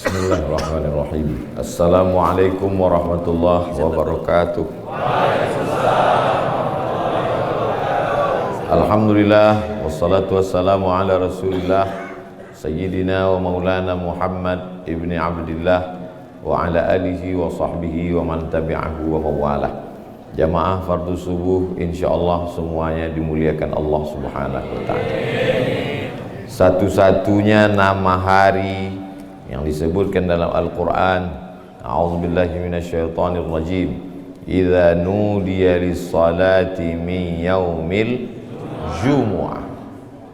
Bismillahirrahmanirrahim. Assalamualaikum warahmatullahi wabarakatuh. Alhamdulillah wassalatu wassalamu ala Rasulillah Sayyidina wa maulana Muhammad ibni Abdillah wa ala alihi wa sahbihi wa man tabi'ahu wa mawalah. Jamaah fardu subuh insyaallah semuanya dimuliakan Allah Subhanahu wa taala. Satu-satunya nama hari yang disebutkan dalam Al-Quran, a'udzubillahi minasyaitonir rajim, idza nudiya lis-salati min yaumil jumu'ah,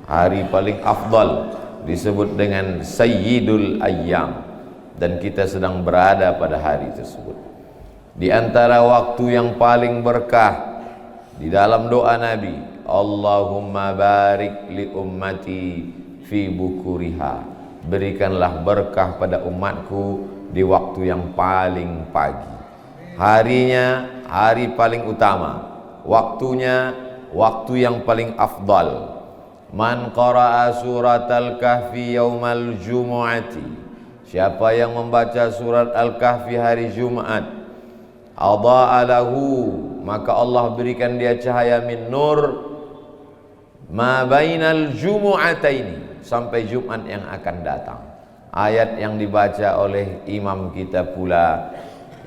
hari paling afdal, disebut dengan sayyidul ayyam, dan kita sedang berada pada hari tersebut. Di antara waktu yang paling berkah di dalam doa Nabi, Allahumma barik li ummati fi bukuriha, berikanlah berkah pada umatku di waktu yang paling pagi. Harinya hari paling utama, waktunya waktu yang paling afdal. Man qara'a suratal kahfi yaumal jumu'ati, siapa yang membaca surat Al-Kahfi hari Jumat, adha'a lahu, maka Allah berikan dia cahaya min nur ma bainal jumu'ataini, sampai Jumat yang akan datang. Ayat yang dibaca oleh imam kita pula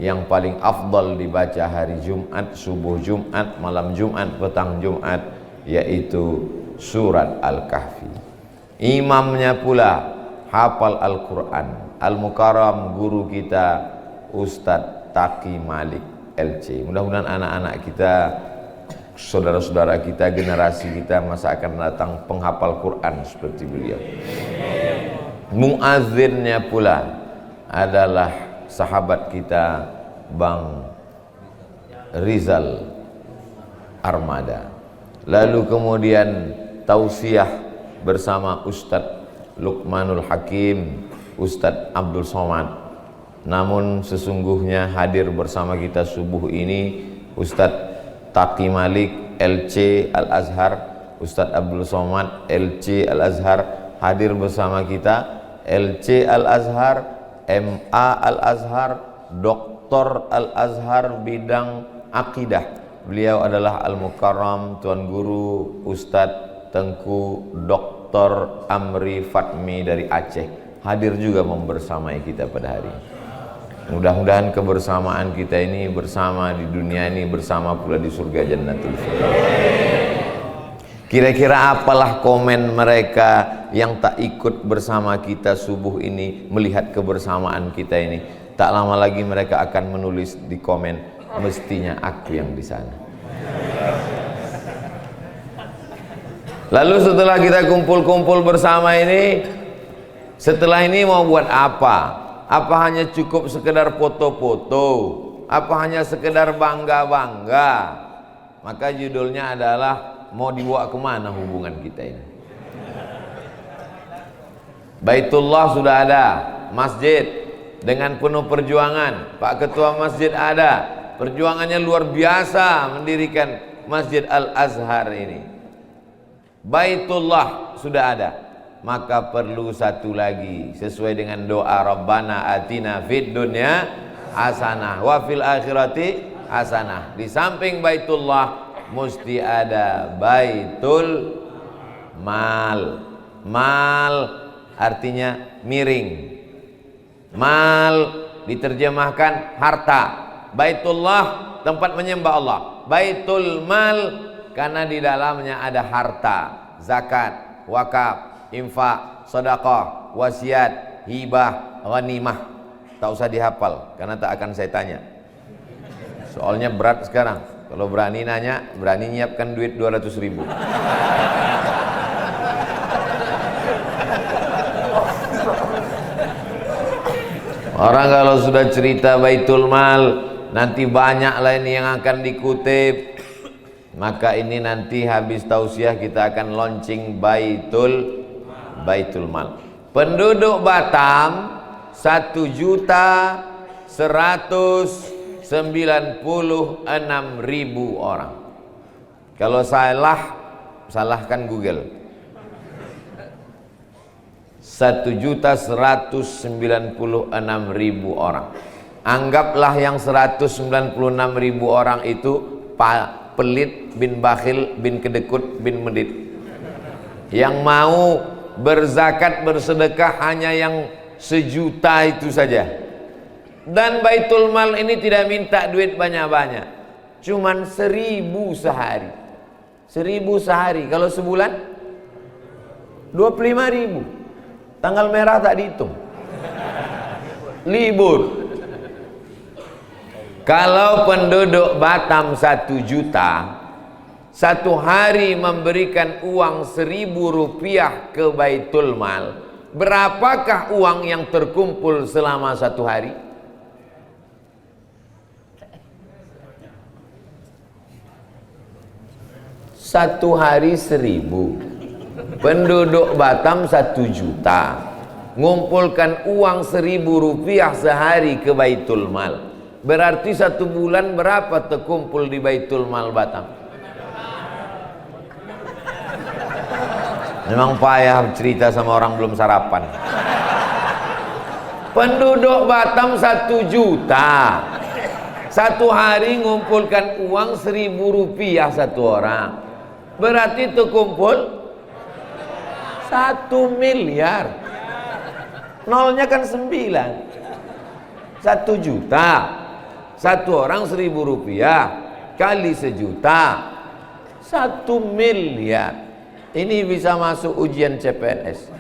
yang paling afdal dibaca hari Jumat, subuh Jumat, malam Jumat, petang Jumat, yaitu surat Al-Kahfi. Imamnya pula hafal Al-Quran, Al-Mukarram guru kita Ustadz Taqi Malik LC. Mudah-mudahan anak-anak kita, saudara-saudara kita, generasi kita masa akan datang penghafal Quran seperti beliau. Muazzinnya pula adalah sahabat kita Bang Rizal Armada. Lalu kemudian tausiah bersama Ustadz Luqmanul Hakim, Ustadz Abdul Somad. Namun sesungguhnya hadir bersama kita subuh ini Ustadz Taqi Malik LC Al-Azhar, Ustadz Abdul Somad LC Al-Azhar hadir bersama kita. LC Al-Azhar, MA Al-Azhar, Doktor Al-Azhar bidang akidah. Beliau adalah Al-Mukarram Tuan Guru Ustadz Tengku Dr. Amri Fatmi dari Aceh, hadir juga membersamai kita pada hari ini. Mudah-mudahan kebersamaan kita ini bersama di dunia ini, bersama pula di surga Jannatul Firdaus. Kira-kira apalah komen mereka yang tak ikut bersama kita subuh ini, melihat kebersamaan kita ini? Tak lama lagi mereka akan menulis di komen, mestinya aku yang di sana. Lalu setelah kita kumpul-kumpul bersama ini, setelah ini mau buat apa? Apa hanya cukup sekedar foto-foto? Apa hanya sekedar bangga-bangga? Maka judulnya adalah mau dibawa kemana hubungan kita ini? Baitullah sudah ada, masjid dengan penuh perjuangan. Pak Ketua Masjid ada, perjuangannya luar biasa mendirikan Masjid Al-Azhar ini. Baitullah sudah ada. Maka perlu satu lagi sesuai dengan doa Rabbana atina fid dunya hasanah wa fil akhirati hasanah. Di samping Baitullah mesti ada Baitul Mal. Mal artinya miring. Mal diterjemahkan harta. Baitullah tempat menyembah Allah. Baitul Mal karena di dalamnya ada harta, zakat, wakaf, infak, sedekah, wasiat, hibah, ghanimah. Tak usah dihafal karena tak akan saya tanya. Soalnya berat sekarang. Kalau berani nanya, berani nyiapkan duit 200.000. Orang kalau sudah cerita Baitul Mal, nanti banyak lain yang akan dikutip. Maka ini nanti habis tausiah kita akan launching Baitul Mal. Penduduk Batam 1.196.000 orang. Kalau salahkan Google. 1.196.000 orang. Anggaplah yang 196.000 orang itu pelit bin bakhil bin kedekut bin medit. Yang mau berzakat bersedekah hanya yang 1 juta itu saja. Dan Baitul Mal ini tidak minta duit banyak-banyak, cuman 1.000 sehari. 1.000 sehari. Kalau sebulan 25.000. Tanggal merah tak dihitung, libur. Kalau penduduk Batam 1 juta, satu hari memberikan uang 1.000 rupiah ke Baitul Mal, berapakah uang yang terkumpul selama satu hari? Satu hari 1.000. Penduduk Batam 1 juta, ngumpulkan uang 1.000 rupiah sehari ke Baitul Mal, berarti satu bulan berapa terkumpul di Baitul Mal Batam? Memang payah cerita sama orang belum sarapan. Penduduk Batam 1 juta, satu hari ngumpulkan uang 1.000 rupiah satu orang, berarti terkumpul 1 miliar. Nolnya kan 9. 1 juta, satu orang 1.000 rupiah kali 1 juta, 1 miliar. Ini bisa masuk ujian CPNS.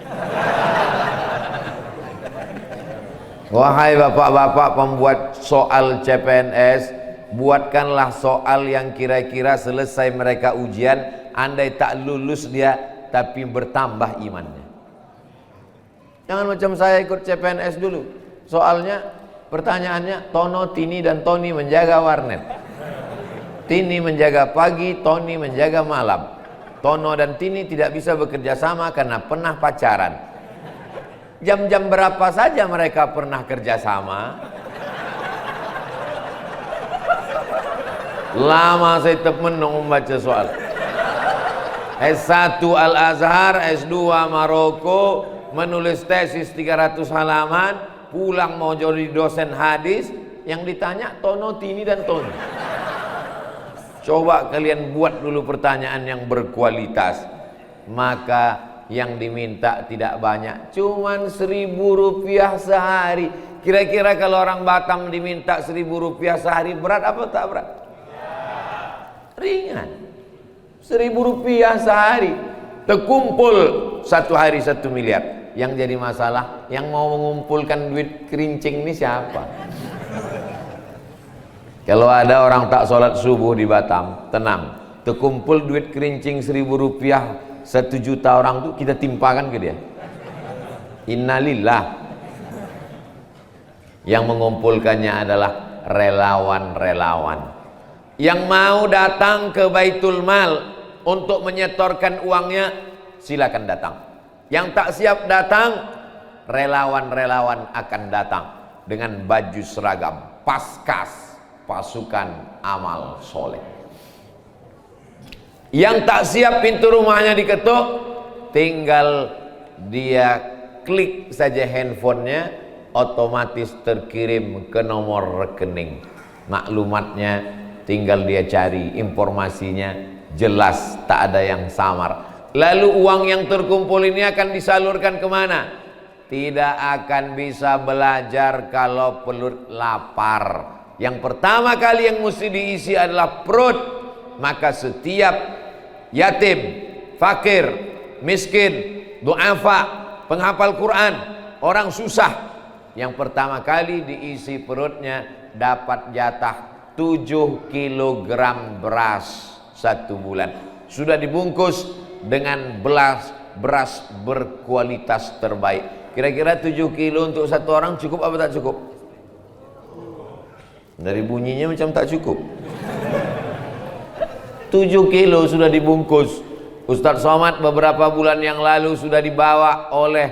Wahai bapak-bapak pembuat soal CPNS, buatkanlah soal yang kira-kira selesai mereka ujian, andai tak lulus dia tapi bertambah imannya. Jangan macam saya ikut CPNS dulu. Soalnya, pertanyaannya, Tono, Tini, dan Tony menjaga warnet. Tini menjaga pagi, Tony menjaga malam. Tono dan Tini tidak bisa bekerja sama karena pernah pacaran. Jam-jam berapa saja mereka pernah kerja sama? Lama saya tetap menung membaca soal. S1 Al-Azhar, S2 Maroko, menulis tesis 300 halaman, pulang mau jadi dosen hadis, yang ditanya Tono, Tini, dan Tony. Coba kalian buat dulu pertanyaan yang berkualitas, maka yang diminta tidak banyak, cuman 1.000 rupiah sehari. Kira-kira kalau orang Batam diminta 1.000 rupiah sehari, berat apa tak berat? Ringan. 1.000 rupiah sehari, terkumpul satu hari 1 miliar. Yang jadi masalah, yang mau mengumpulkan duit kerincing ini siapa? Kalau ada orang tak sholat subuh di Batam, tenang, terkumpul duit kerincing 1.000 rupiah 1 juta orang tuh kita timpakan ke dia. Innalillah. Yang mengumpulkannya adalah relawan-relawan yang mau datang ke Baitul Mal untuk menyetorkan uangnya, silakan datang. Yang tak siap datang, relawan-relawan akan datang dengan baju seragam Paskas, pasukan amal soleh. Yang tak siap pintu rumahnya diketuk, tinggal dia klik saja handphonenya, otomatis terkirim ke nomor rekening. Maklumatnya tinggal dia cari, informasinya jelas, tak ada yang samar. Lalu uang yang terkumpul ini akan disalurkan kemana? Tidak akan bisa belajar kalau perut lapar. Yang pertama kali yang mesti diisi adalah perut. Maka setiap yatim, fakir, miskin, du'afa, penghafal Quran, orang susah, yang pertama kali diisi perutnya dapat jatah 7 kilogram beras 1 bulan. Sudah dibungkus dengan beras berkualitas terbaik. Kira-kira 7 kilo untuk satu orang cukup apa tak cukup? Dari bunyinya macam tak cukup. 7 kilo sudah dibungkus. Ustadz Somad beberapa bulan yang lalu sudah dibawa oleh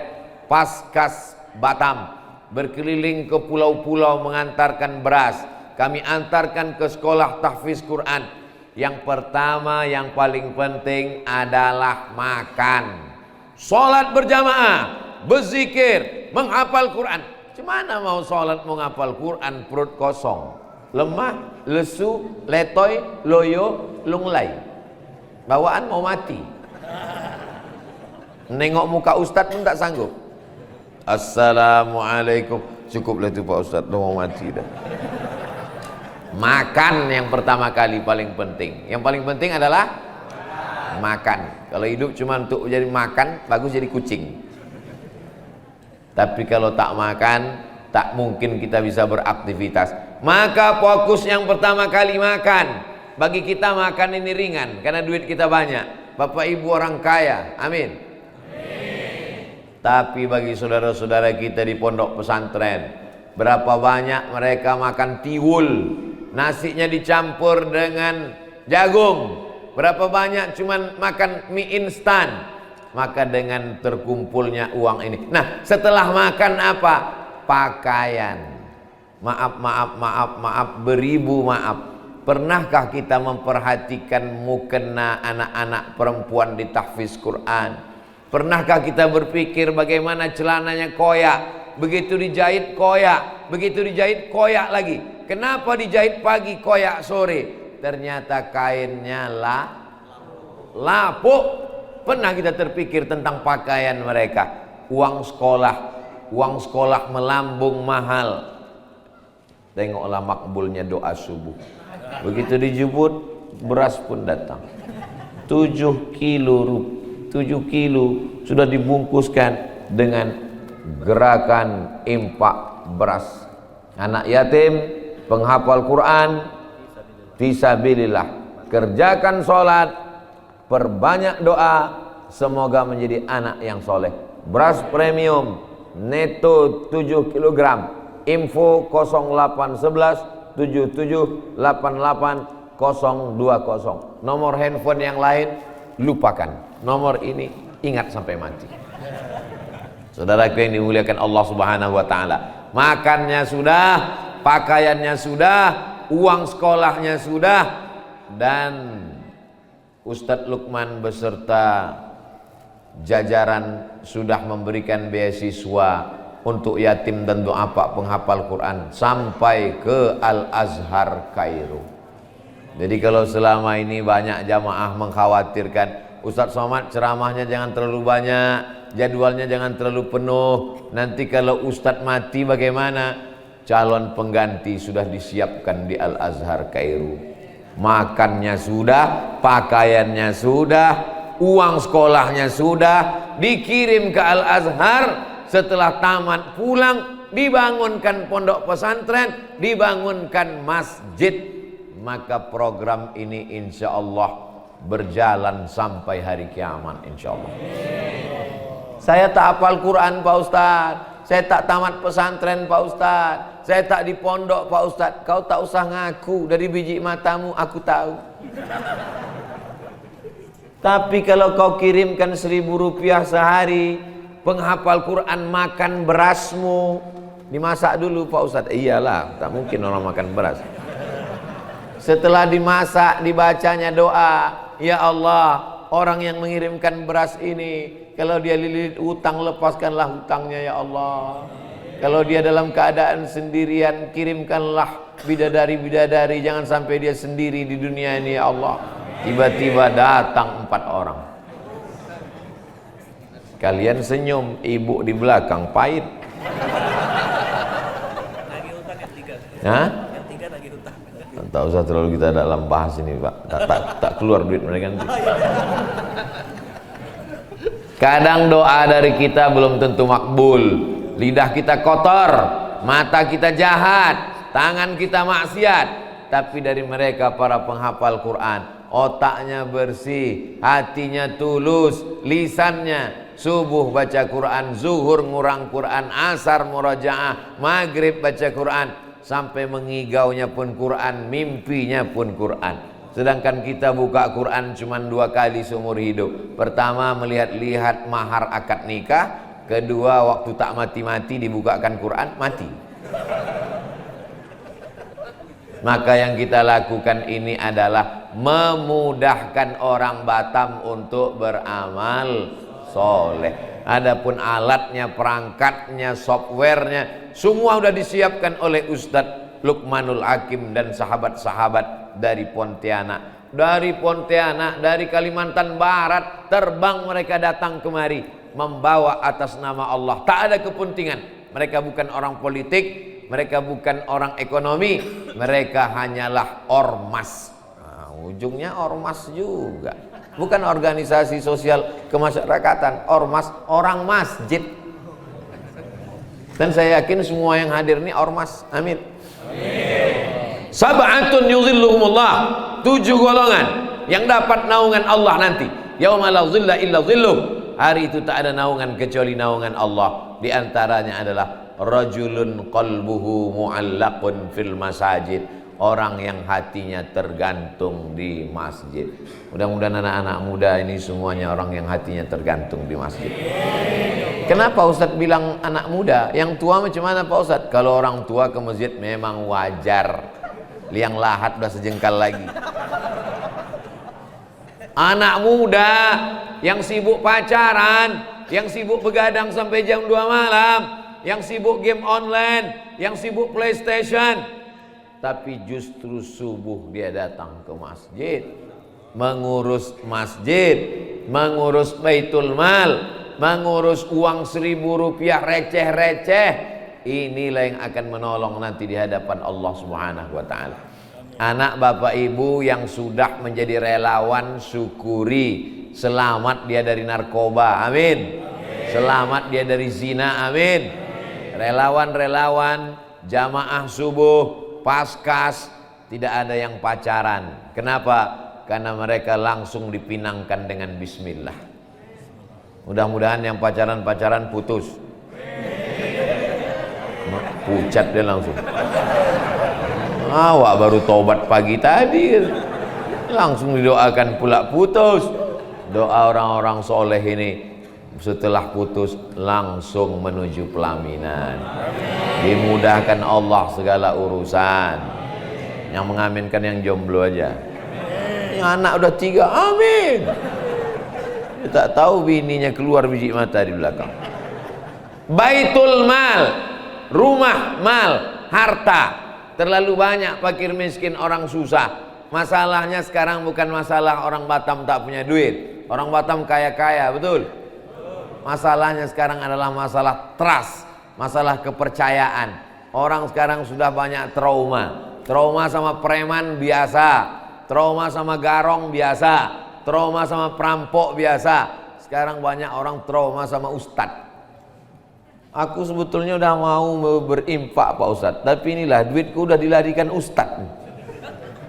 Paskas Batam berkeliling ke pulau-pulau mengantarkan beras. Kami antarkan ke sekolah tahfiz Quran. Yang pertama, yang paling penting adalah makan. Sholat berjamaah. berzikir, menghafal Quran. Gimana mau sholat mau ngapal Quran perut kosong, lemah, lesu, letoy, loyo, lunglai, bawaan mau mati. Nengok muka ustadz pun tak sanggup. Assalamualaikum, cukuplah itu Pak Ustadz, udah mau mati dah. Makan yang pertama kali paling penting. Yang paling penting adalah makan. Kalau hidup cuma untuk jadi makan, bagus jadi kucing. Tapi kalau tak makan, tak mungkin kita bisa beraktivitas. Maka fokus yang pertama kali makan. Bagi kita makan ini ringan, karena duit kita banyak. Bapak ibu orang kaya, amin. Tapi bagi saudara-saudara kita di pondok pesantren, berapa banyak mereka makan tiwul, nasinya dicampur dengan jagung. Berapa banyak cuman makan mie instan. Maka dengan terkumpulnya uang ini, nah setelah makan apa? Pakaian. Maaf, beribu maaf. Pernahkah kita memperhatikan mukena anak-anak perempuan di tahfiz Quran? Pernahkah kita berpikir bagaimana celananya koyak, begitu dijahit koyak, begitu dijahit koyak lagi. Kenapa dijahit pagi koyak sore? Ternyata kainnya lapuk. Pernah kita terpikir tentang pakaian mereka? Uang sekolah melambung mahal. Tengoklah makbulnya doa subuh. Begitu dijemput, beras pun datang. 7 kilo sudah dibungkuskan dengan gerakan infak beras. Anak yatim, penghafal Quran, fisabilillah. Kerjakan sholat, perbanyak doa, semoga menjadi anak yang soleh. Beras premium neto 7 kg. Info 0811 7788 020. Nomor handphone yang lain lupakan. Nomor ini ingat sampai mati. Saudaraku yang dimuliakan Allah Subhanahu wa taala, makannya sudah, pakaiannya sudah, uang sekolahnya sudah, dan Ustadz Lukman beserta jajaran sudah memberikan beasiswa untuk yatim dan duafa penghafal Quran sampai ke Al-Azhar Kairo. Jadi kalau selama ini banyak jamaah mengkhawatirkan, Ustadz Somad ceramahnya jangan terlalu banyak, jadwalnya jangan terlalu penuh, nanti kalau Ustadz mati bagaimana? Calon pengganti sudah disiapkan di Al-Azhar Kairo. Makannya sudah, pakaiannya sudah, uang sekolahnya sudah, dikirim ke Al-Azhar. Setelah tamat pulang, dibangunkan pondok pesantren, dibangunkan masjid. Maka program ini insya Allah berjalan sampai hari kiamat insya Allah. Saya tak hafal Quran Pak Ustadz, saya tak tamat pesantren Pak Ustadz, saya tak di pondok Pak Ustadz. Kau tak usah ngaku, dari biji matamu aku tahu. Tapi kalau kau kirimkan 1.000 rupiah sehari, penghafal Quran makan berasmu, dimasak dulu Pak Ustadz. Iyalah, tak mungkin orang makan beras. Setelah dimasak, dibacanya doa, ya Allah, orang yang mengirimkan beras ini, kalau dia lilit hutang, lepaskanlah hutangnya ya Allah. Kalau dia dalam keadaan sendirian, kirimkanlah bidadari-bidadari, jangan sampai dia sendiri di dunia ini ya Allah. Tiba-tiba datang 4 orang. Kalian senyum, ibu di belakang pahit. Hah? Tak usah terlalu kita dalam bahas ini Pak, tak keluar duit mereka nanti. Kadang doa dari kita belum tentu makbul. Lidah kita kotor, mata kita jahat, tangan kita maksiat. Tapi dari mereka para penghafal Quran, otaknya bersih, hatinya tulus, lisannya subuh baca Quran, zuhur ngurang Quran, asar murajaah, maghrib baca Quran, sampai mengigaunya pun Quran, mimpinya pun Quran. Sedangkan kita buka Quran cuma 2 kali seumur hidup. Pertama melihat-lihat mahar akad nikah, kedua waktu tak mati-mati dibukakan Quran, mati. Maka yang kita lakukan ini adalah memudahkan orang Batam untuk beramal soleh. Adapun alatnya, perangkatnya, softwarenya, semua sudah disiapkan oleh Ustadz Luqmanul Hakim dan sahabat-sahabat dari Pontianak. Dari Pontianak, dari Kalimantan Barat, terbang mereka datang kemari, membawa atas nama Allah. Tak ada kepentingan. Mereka bukan orang politik, mereka bukan orang ekonomi, mereka hanyalah ormas. Nah, ujungnya ormas juga. Bukan organisasi sosial kemasyarakatan, ormas, orang masjid. Dan saya yakin semua yang hadir ini ormas. Amin. Sab'atun yuzilluhumullah, 7 golongan yang dapat naungan Allah nanti. Yauma la zilla illa zilluh. Hari itu tak ada naungan kecuali naungan Allah. Di antaranya adalah rajulun qalbuhu mu'allaqun fil masajid. Orang yang hatinya tergantung di masjid. Mudah-mudahan anak-anak muda ini semuanya orang yang hatinya tergantung di masjid. Kenapa Ustadz bilang anak muda? Yang tua macam mana Pak Ustadz? Kalau orang tua ke masjid memang wajar. Liang lahat udah sejengkal lagi. Anak muda yang sibuk pacaran, yang sibuk begadang sampai jam 2 malam, yang sibuk game online, yang sibuk PlayStation, tapi justru subuh dia datang ke masjid, mengurus masjid, mengurus baitul mal, mengurus uang 1.000 rupiah receh-receh. Inilah yang akan menolong nanti di hadapan Allah Subhanahu wa ta'ala. Anak bapak ibu yang sudah menjadi relawan, syukuri. Selamat dia dari narkoba, amin. Selamat dia dari zina, amin. Relawan-relawan jamaah subuh, paskas, tidak ada yang pacaran. Kenapa? Karena mereka langsung dipinangkan dengan bismillah. Mudah-mudahan yang pacaran-pacaran putus. Pucat dia langsung. Awak baru tobat pagi tadi, langsung didoakan pula putus. Doa orang-orang soleh ini setelah putus langsung menuju pelaminan. Dimudahkan Allah segala urusan. Yang mengaminkan yang jomblo aja. Yang anak udah 3, amin. Dia tak tahu bininya keluar biji mata di belakang. Baitul mal, rumah mal, harta. Terlalu banyak fakir miskin, orang susah. Masalahnya sekarang bukan masalah orang Batam tak punya duit. Orang Batam kaya-kaya, betul? Masalahnya sekarang adalah masalah trust, masalah kepercayaan. Orang sekarang sudah banyak trauma. Trauma sama preman biasa, trauma sama garong biasa, trauma sama perampok biasa. Sekarang banyak orang trauma sama ustadz. Aku sebetulnya udah mau berimpak Pak Ustadz, tapi inilah duitku udah dilarikan Ustadz.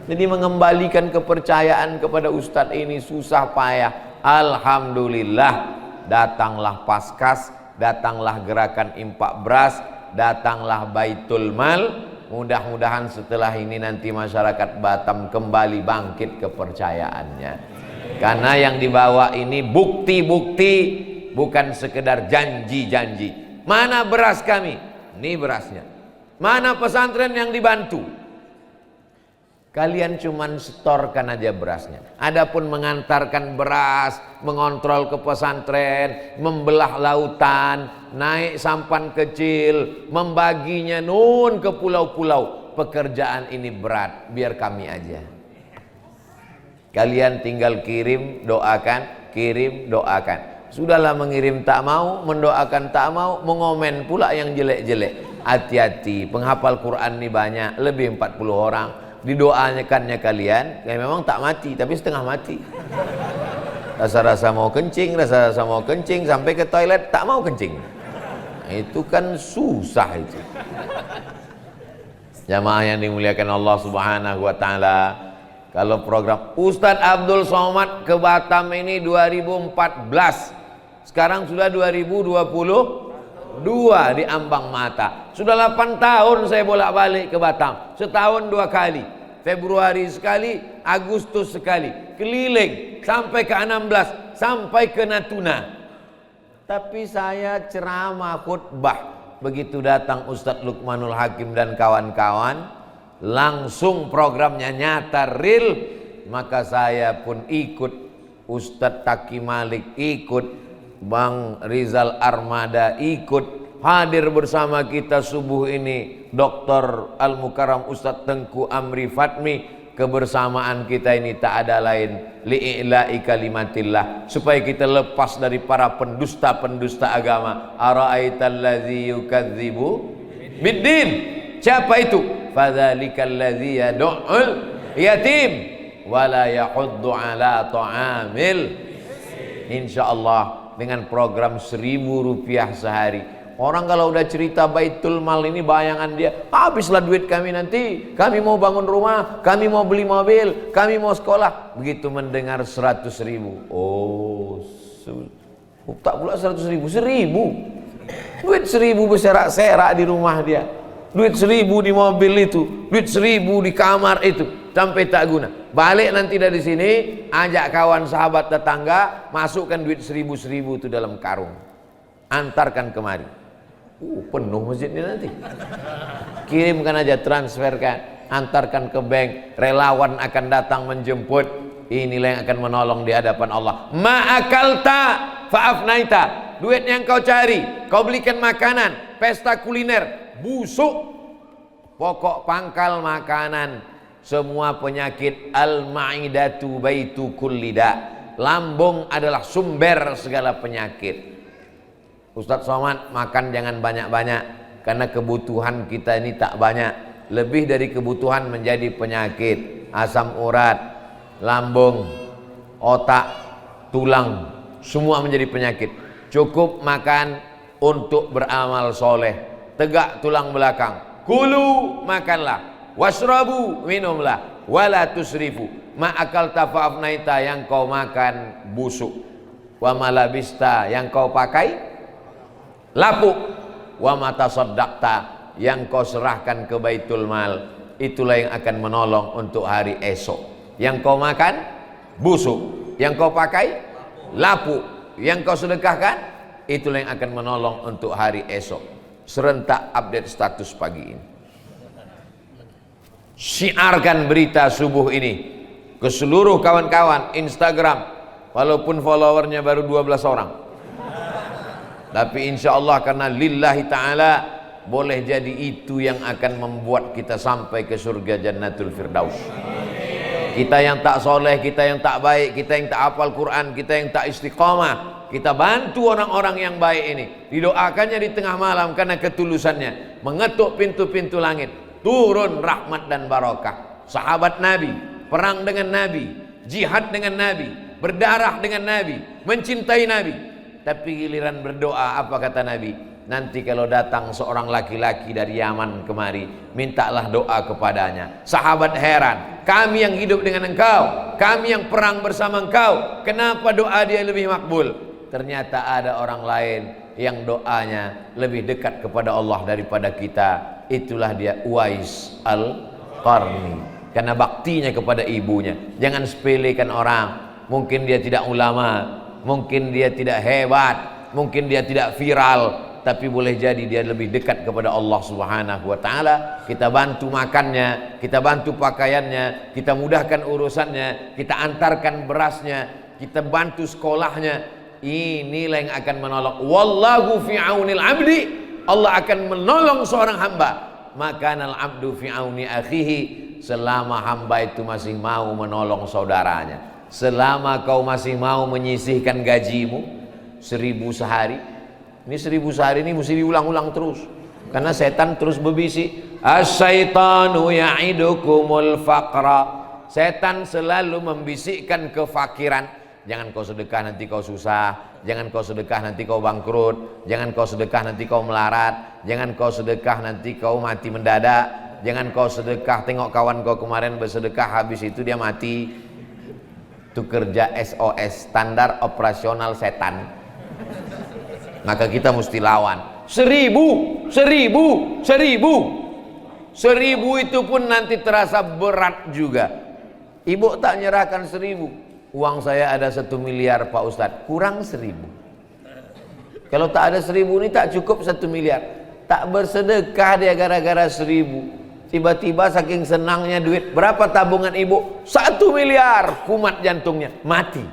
Jadi mengembalikan kepercayaan kepada Ustadz ini susah payah. Alhamdulillah, datanglah paskas, datanglah gerakan impak beras, datanglah baitul mal. Mudah-mudahan setelah ini nanti masyarakat Batam kembali bangkit kepercayaannya. Karena yang dibawa ini bukti-bukti, bukan sekedar janji-janji. Mana beras kami? Ini berasnya. Mana pesantren yang dibantu? Kalian cuman setorkan aja berasnya. Adapun mengantarkan beras, mengontrol ke pesantren, membelah lautan, naik sampan kecil, membaginya nun ke pulau-pulau. Pekerjaan ini berat, biar kami aja. Kalian tinggal kirim, doakan, kirim, doakan. Sudahlah mengirim tak mau, mendoakan tak mau, mengomen pula yang jelek-jelek. Hati-hati, penghafal Quran ini banyak, lebih 40 orang. Didoakannya kalian, ya memang tak mati, tapi setengah mati. Rasa-rasa mau kencing, rasa-rasa mau kencing, sampai ke toilet tak mau kencing. Itu kan susah itu. Jamaah yang dimuliakan Allah Subhanahu wa ta'ala. Kalau program Ustadz Abdul Somad ke Batam ini 2014, sekarang sudah 2022 di ambang mata. Sudah 8 tahun saya bolak-balik ke Batam, setahun 2 kali. Februari sekali, Agustus sekali, keliling sampai ke 16, sampai ke Natuna. Tapi saya ceramah khutbah, begitu datang Ustadz Luqmanul Hakim dan kawan-kawan, langsung programnya nyata real, maka saya pun ikut, Ustadz Taki Malik ikut, Bang Rizal Armada ikut hadir bersama kita subuh ini, Dr. Al-Mukarram Ustadz Tengku Amri Fatmi. Kebersamaan kita ini tak ada lain li'ila'i kalimatillah, supaya kita lepas dari para pendusta-pendusta agama. Ara'aital ladzi yukadzibu biddin, siapa itu? Fadzalikal ladzi yad'ul yatim wala yahuddu ala ta'amil. Insyaallah dengan program 1.000 rupiah sehari, orang kalau udah cerita Baitul Mal ini bayangan dia, habislah duit kami nanti, kami mau bangun rumah, kami mau beli mobil, kami mau sekolah. Begitu mendengar 100.000, oh tak pula 100.000, 1.000 duit, 1.000 berserak-serak di rumah dia, duit 1.000 di mobil itu, duit 1.000 di kamar itu, sampai tak guna. Balik nanti dari sini, ajak kawan sahabat tetangga, masukkan duit 1.000 itu dalam karung, antarkan kemari. Penuh masjidnya nanti. Kirimkan aja, transferkan, antarkan ke bank, relawan akan datang menjemput. Inilah yang akan menolong di hadapan Allah. Ma'akalta fa'afnaita, duit yang kau cari, kau belikan makanan, pesta kuliner, busuk, pokok pangkal makanan, semua penyakit. Al-ma'idatu baitu kullida, lambung adalah sumber segala penyakit. Ustadz Somad, makan jangan banyak-banyak, karena kebutuhan kita ini tak banyak. Lebih dari kebutuhan menjadi penyakit. Asam urat, lambung, otak, tulang, semua menjadi penyakit. Cukup makan untuk beramal soleh. Tegak tulang belakang. Kulu, makanlah. Wasrabu, minumlah. Wala tusrifu. Ma'akal tafa'afnaita, yang kau makan busuk. Wa malabista, yang kau pakai lapuk. Wa mata saddaqta, yang kau serahkan ke Baitul Mal, itulah yang akan menolong untuk hari esok. Yang kau makan busuk, yang kau pakai lapuk, yang kau sedekahkan, itulah yang akan menolong untuk hari esok. Serentak update status pagi ini, syiarkan berita subuh ini ke seluruh kawan-kawan Instagram, walaupun followernya baru 12 orang. Tapi insya Allah karena lillahi ta'ala, boleh jadi itu yang akan membuat kita sampai ke surga Jannatul Firdaus. Kita yang tak soleh, kita yang tak baik, kita yang tak hafal Quran, kita yang tak istiqamah, kita bantu orang-orang yang baik ini. Didoakannya di tengah malam karena ketulusannya, mengetuk pintu-pintu langit, turun rahmat dan barakah. Sahabat Nabi, perang dengan Nabi, jihad dengan Nabi, berdarah dengan Nabi, mencintai Nabi. Tapi giliran berdoa, apa kata Nabi? Nanti kalau datang seorang laki-laki dari Yaman kemari, mintalah doa kepadanya. Sahabat heran, kami yang hidup dengan engkau, kami yang perang bersama engkau, kenapa doa dia lebih makbul? Ternyata ada orang lain yang doanya lebih dekat kepada Allah daripada kita. Itulah dia Uwais Al-Qarni, karena baktinya kepada ibunya. Jangan sepelekan orang. Mungkin dia tidak ulama, mungkin dia tidak hebat, mungkin dia tidak viral, tapi boleh jadi dia lebih dekat kepada Allah Subhanahu wa ta'ala. Kita bantu makannya, kita bantu pakaiannya, kita mudahkan urusannya, kita antarkan berasnya, kita bantu sekolahnya. Inilah yang akan menolong. Wallahu fi aunil abdi, Allah akan menolong seorang hamba. Makanal abdu fi auni akhihi, selama hamba itu masih mau menolong saudaranya. Selama kau masih mau menyisihkan gajimu 1.000 sehari. Ini 1.000 sehari ini mesti diulang-ulang terus, karena setan terus berbisik. Asyaitanu ya'idukumul faqra, setan selalu membisikkan kefakiran. Jangan kau sedekah nanti kau susah, jangan kau sedekah nanti kau bangkrut, jangan kau sedekah nanti kau melarat, jangan kau sedekah nanti kau mati mendadak, jangan kau sedekah, tengok kawan kau kemarin bersedekah habis itu dia mati. Itu kerja SOS, standar operasional setan. Maka kita mesti lawan. 1.000 itu pun nanti terasa berat juga. Ibu tak nyerahkan 1.000, uang saya ada 1 miliar Pak Ustadz, kurang 1.000. Kalau tak ada 1.000 ini tak cukup 1 miliar. Tak bersedekah dia gara-gara 1.000. Tiba-tiba saking senangnya duit, berapa tabungan ibu? 1 miliar, kumat jantungnya, mati.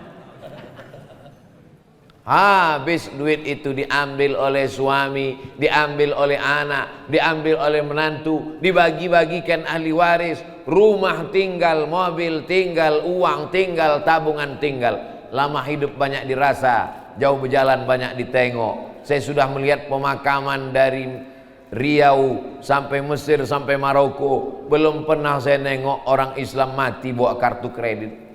Habis duit itu diambil oleh suami, diambil oleh anak, diambil oleh menantu, dibagi-bagikan ahli waris. Rumah tinggal, mobil tinggal, uang tinggal, tabungan tinggal. Lama hidup banyak dirasa, jauh berjalan banyak ditengok. Saya sudah melihat pemakaman dari Riau sampai Mesir sampai Maroko. Belum pernah saya nengok orang Islam mati bawa kartu kredit.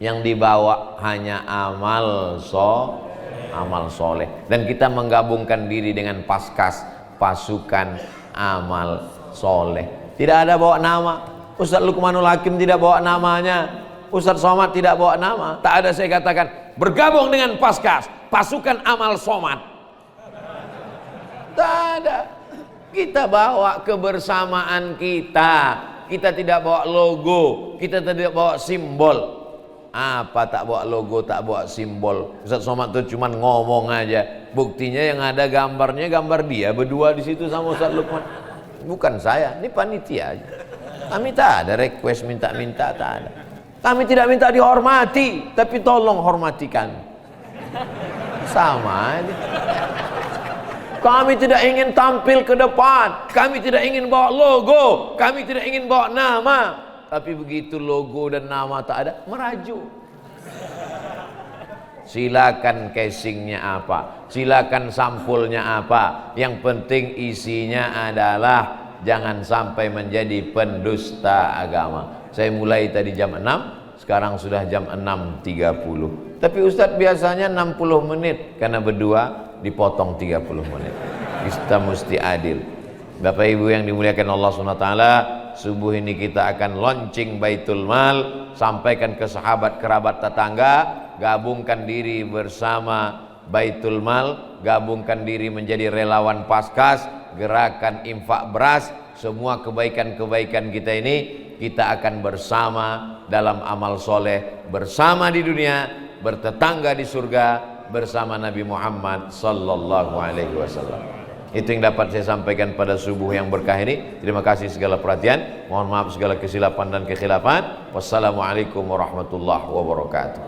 Yang dibawa hanya amal soleh. Dan kita menggabungkan diri dengan Paskas, pasukan amal soleh. Tidak ada bawa nama. Ustaz Luqmanul Hakim tidak bawa namanya, Ustaz Somad tidak bawa nama. Tak ada saya katakan bergabung dengan Paskas, pasukan amal somad. Tak ada. Kita bawa kebersamaan kita. Kita tidak bawa logo, kita tidak bawa simbol. Apa tak bawa logo, tak bawa simbol. Ustaz Somad tuh cuman ngomong aja. Buktinya yang ada gambarnya, gambar dia berdua di situ sama Ustaz Luqman. Bukan saya, ini panitia aja. Kami tak ada request minta-minta, tak ada. Kami tidak minta dihormati, tapi tolong hormatikan. Sama aja. Kami tidak ingin tampil ke depan, kami tidak ingin bawa logo, kami tidak ingin bawa nama. Tapi begitu logo dan nama tak ada, merajuk. Silakan casingnya apa, silakan sampulnya apa. Yang penting isinya adalah jangan sampai menjadi pendusta agama. Saya mulai tadi jam 6, sekarang sudah jam 6.30. Tapi Ustadz biasanya 60 menit, karena berdua dipotong 30 menit. Kita mesti adil. Bapak Ibu yang dimuliakan Allah SWT, subuh ini kita akan launching Baitul Mal. Sampaikan ke sahabat, kerabat, tetangga, gabungkan diri bersama Baitul Mal, gabungkan diri menjadi relawan Paskas, gerakan infak beras. Semua kebaikan-kebaikan kita ini kita akan bersama dalam amal soleh, bersama di dunia, bertetangga di surga bersama Nabi Muhammad sallallahu alaihi wasallam. Itu yang dapat saya sampaikan pada subuh yang berkah ini. Terima kasih segala perhatian. Mohon maaf segala kesilapan dan kekhilafan. Wassalamualaikum warahmatullahi wabarakatuh.